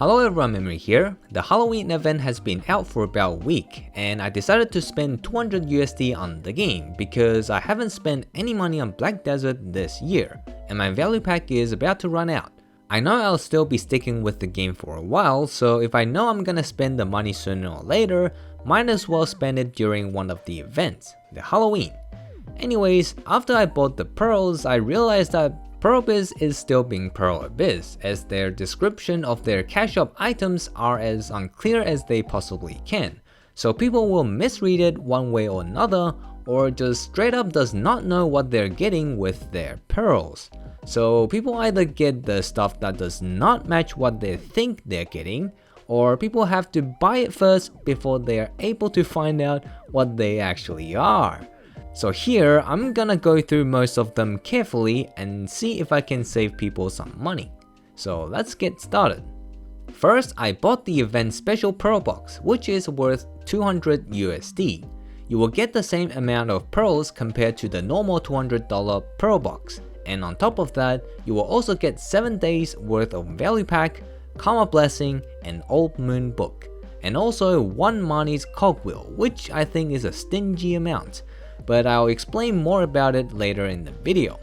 Hello everyone, Memory here. The Halloween event has been out for about a week and I decided to spend 200 USD on the game because I haven't spent any money on Black Desert this year and my value pack is about to run out. I know I'll still be sticking with the game for a while, so if I know I'm gonna spend the money sooner or later, might as well spend it during one of the events, the Halloween. Anyways, after I bought the pearls, I realized that Pearlbiz is still being Pearlbiz, as their description of their cash shop items are as unclear as they possibly can, so people will misread it one way or another, or just straight up does not know what they're getting with their pearls. So people either get the stuff that does not match what they think they're getting, or people have to buy it first before they are able to find out what they actually are. So here, I'm gonna go through most of them carefully and see if I can save people some money. So let's get started. First, I bought the event special pearl box, which is worth 200 USD. You will get the same amount of pearls compared to the normal $200 pearl box. And on top of that, you will also get 7 days worth of value pack, Karma Blessing, and Old Moon book. And also 1 Marni's Cogwheel, which I think is a stingy amount, but I'll explain more about it later in the video.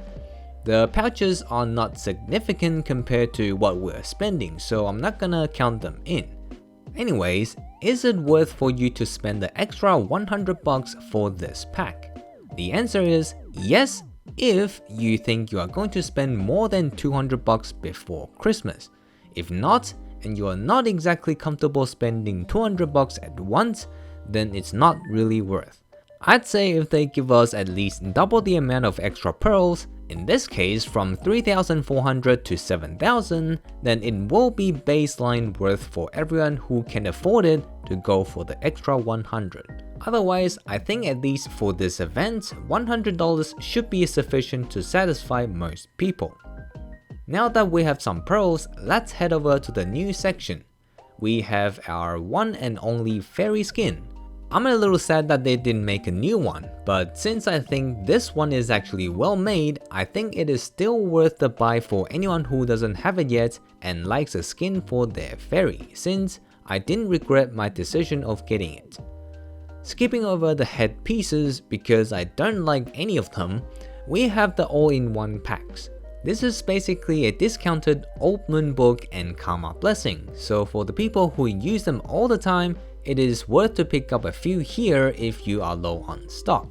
The pouches are not significant compared to what we're spending, so I'm not gonna count them in. Anyways, is it worth for you to spend the extra 100 bucks for this pack? The answer is yes, if you think you are going to spend more than 200 bucks before Christmas. If not, and you are not exactly comfortable spending 200 bucks at once, then it's not really worth. I'd say if they give us at least double the amount of extra pearls, in this case from 3,400 to 7,000, then it will be baseline worth for everyone who can afford it to go for the extra 100. Otherwise, I think at least for this event, $100 should be sufficient to satisfy most people. Now that we have some pearls, let's head over to the new section. We have our one and only fairy skin. I'm a little sad that they didn't make a new one, but since I think this one is actually well made, I think it is still worth the buy for anyone who doesn't have it yet and likes a skin for their fairy, since I didn't regret my decision of getting it. Skipping over the head pieces because I don't like any of them, we have the all-in-one packs. This is basically a discounted Old Moon book and Karma Blessing, so for the people who use them all the time, it is worth to pick up a few here if you are low on stock.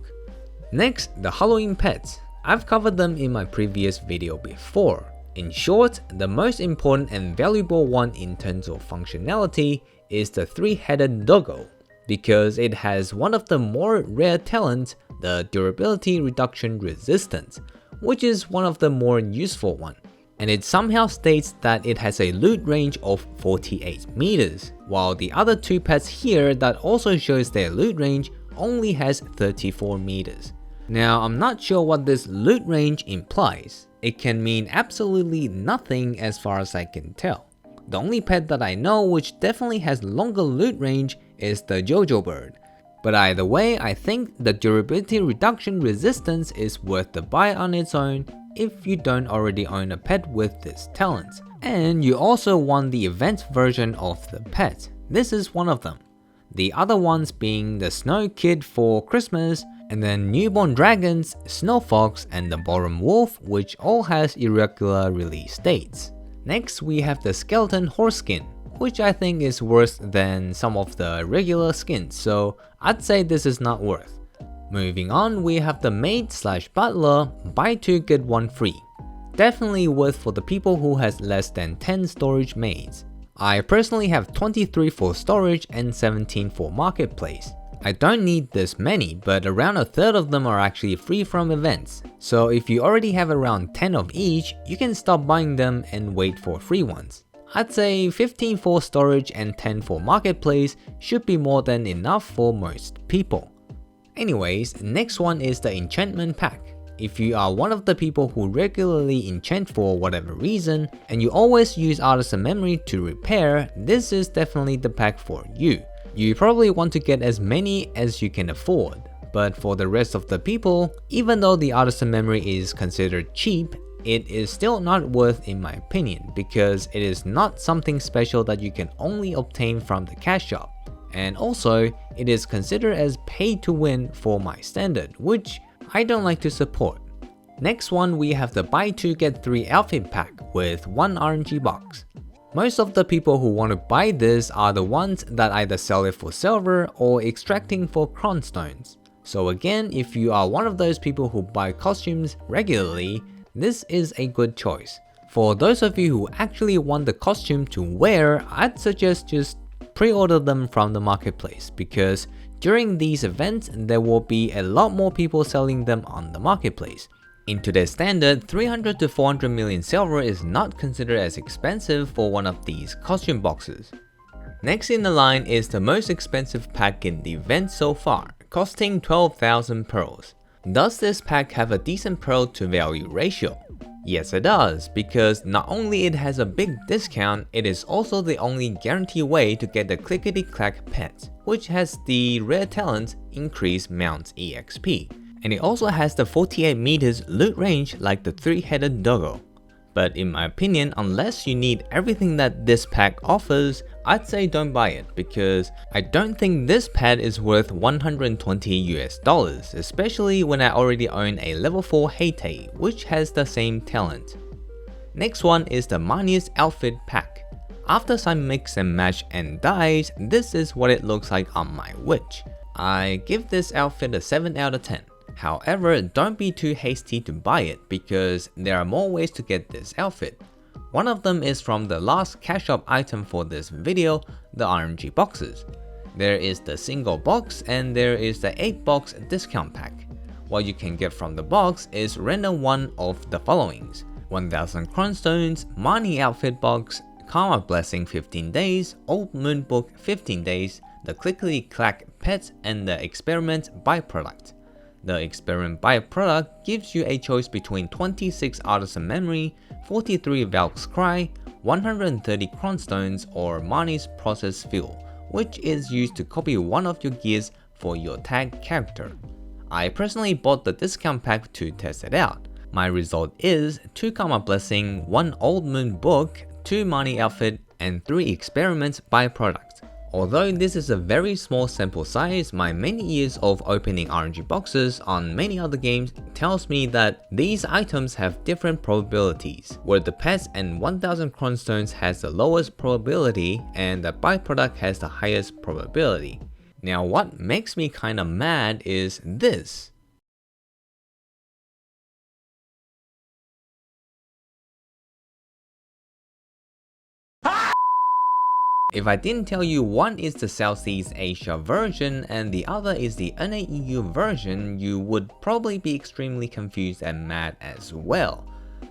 Next, the Halloween pets. I've covered them in my previous video before. In short, the most important and valuable one in terms of functionality is the 3-headed doggo, because it has one of the more rare talents, the durability reduction resistance, which is one of the more useful ones. And it somehow states that it has a loot range of 48 meters, while the other 2 pets here that also shows their loot range only has 34 meters. Now I'm not sure what this loot range implies. It can mean absolutely nothing as far as I can tell. The only pet that I know which definitely has longer loot range is the Jojo bird. But either way, I think the durability reduction resistance is worth the buy on its own if you don't already own a pet with this talent. And you also want the event version of the pet. This is one of them. The other ones being the Snow Kid for Christmas, and then Newborn Dragons, Snow Fox, and the Bottom Wolf, which all has irregular release dates. Next we have the Skeleton Horse skin, which I think is worse than some of the regular skins, so I'd say this is not worth. Moving on, we have the Maid/Butler, buy 2 get 1 free. Definitely worth for the people who has less than 10 storage maids. I personally have 23 for storage and 17 for marketplace. I don't need this many, but around a third of them are actually free from events. So if you already have around 10 of each, you can stop buying them and wait for free ones. I'd say 15 for storage and 10 for marketplace should be more than enough for most people. Anyways, next one is the enchantment pack. If you are one of the people who regularly enchant for whatever reason, and you always use Artisan Memory to repair, this is definitely the pack for you. You probably want to get as many as you can afford. But for the rest of the people, even though the Artisan Memory is considered cheap, it is still not worth in my opinion because it is not something special that you can only obtain from the cash shop. And also, it is considered as pay to win for my standard, which I don't like to support. Next one, we have the buy 2 get 3 outfit pack with 1 RNG box. Most of the people who want to buy this are the ones that either sell it for silver or extracting for Cron Stones. So again, if you are one of those people who buy costumes regularly, this is a good choice. For those of you who actually want the costume to wear, I'd suggest just pre-order them from the marketplace because during these events, there will be a lot more people selling them on the marketplace. In today's standard, 300 to 400 million silver is not considered as expensive for one of these costume boxes. Next in the line is the most expensive pack in the event so far, costing 12,000 pearls. Does this pack have a decent pearl to value ratio? Yes it does, because not only it has a big discount, it is also the only guaranteed way to get the Clickety-Clack pet, which has the rare talent Increase Mount EXP. And it also has the 48 meters loot range like the 3-headed doggo. But in my opinion, unless you need everything that this pack offers, I'd say don't buy it because I don't think this pet is worth $120 especially when I already own a level 4 Heytay which has the same talent. Next one is the Marni's outfit pack. After some mix and match and dyes, this is what it looks like on my witch. I give this outfit a 7 out of 10. However, don't be too hasty to buy it because there are more ways to get this outfit. One of them is from the last cash shop item for this video, the RNG boxes. There is the single box and there is the 8 box discount pack. What you can get from the box is random one of the followings: 1000 Cron Stones, Marni outfit box, Karma Blessing 15 days, Old Moon Book 15 days, the Clickety-Clack pet, and the Experiment Byproduct. The Experiment Byproduct gives you a choice between 26 Artisan Memory, 43 Valk's Cry, 130 Cron Stones, or Marni's Process Fuel, which is used to copy one of your gears for your tag character. I personally bought the discount pack to test it out. My result is 2 Karma Blessing, 1 Old Moon Book, 2 Marni outfit, and 3 Experiments Byproduct. Although this is a very small sample size, my many years of opening RNG boxes on many other games tells me that these items have different probabilities, where the pets and 1000 Cron Stones has the lowest probability and the byproduct has the highest probability. Now what makes me kinda mad is this. If I didn't tell you one is the Southeast Asia version and the other is the NAEU version, you would probably be extremely confused and mad as well.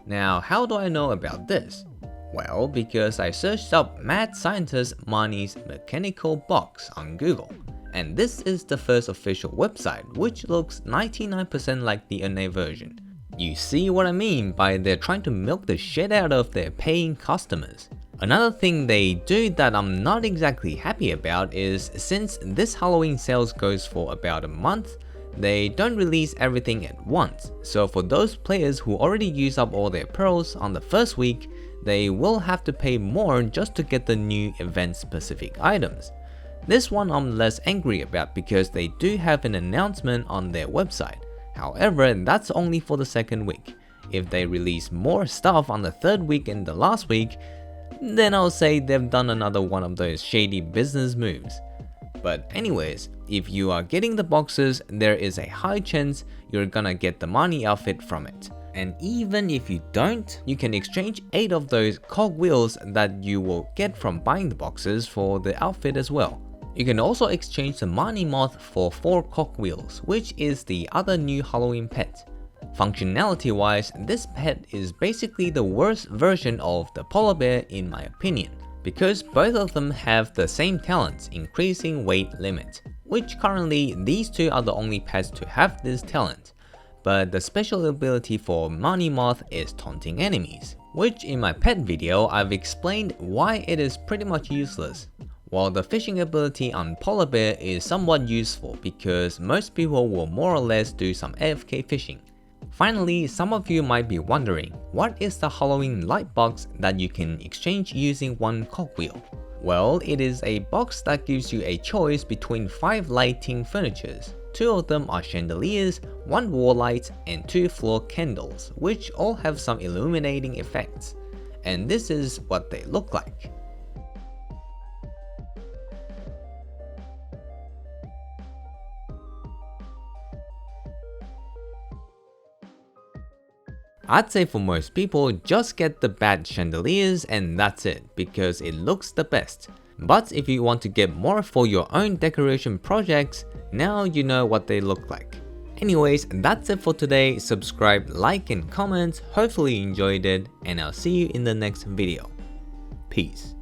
Now, how do I know about this? Well, because I searched up Mad Scientist Marni Mechanical Box on Google, and this is the first official website, which looks 99% like the NA version. You see what I mean by they're trying to milk the shit out of their paying customers. Another thing they do that I'm not exactly happy about is since this Halloween sales goes for about a month, they don't release everything at once. So for those players who already use up all their pearls on the first week, they will have to pay more just to get the new event specific items. This one I'm less angry about because they do have an announcement on their website. However, that's only for the second week. If they release more stuff on the third week and the last week, then I'll say they've done another one of those shady business moves. But anyways, if you are getting the boxes, there is a high chance you're gonna get the Marni outfit from it. And even if you don't, you can exchange 8 of those cogwheels that you will get from buying the boxes for the outfit as well. You can also exchange the Marnimoth for 4 cogwheels, which is the other new Halloween pet. Functionality wise, this pet is basically the worst version of the polar bear in my opinion, because both of them have the same talents, increasing weight limit, which currently these 2 are the only pets to have this talent. But the special ability for Marnimoth is taunting enemies, which in my pet video I've explained why it is pretty much useless. While the fishing ability on polar bear is somewhat useful because most people will more or less do some AFK fishing. Finally, some of you might be wondering, what is the Halloween light box that you can exchange using one cogwheel? Well, it is a box that gives you a choice between 5 lighting furnitures. 2 of them are chandeliers, 1 wall light, and 2 floor candles, which all have some illuminating effects. And this is what they look like. I'd say for most people, just get the bad chandeliers and that's it, because it looks the best. But if you want to get more for your own decoration projects, now you know what they look like. Anyways, that's it for today. Subscribe, like, and comment. Hopefully you enjoyed it, and I'll see you in the next video. Peace.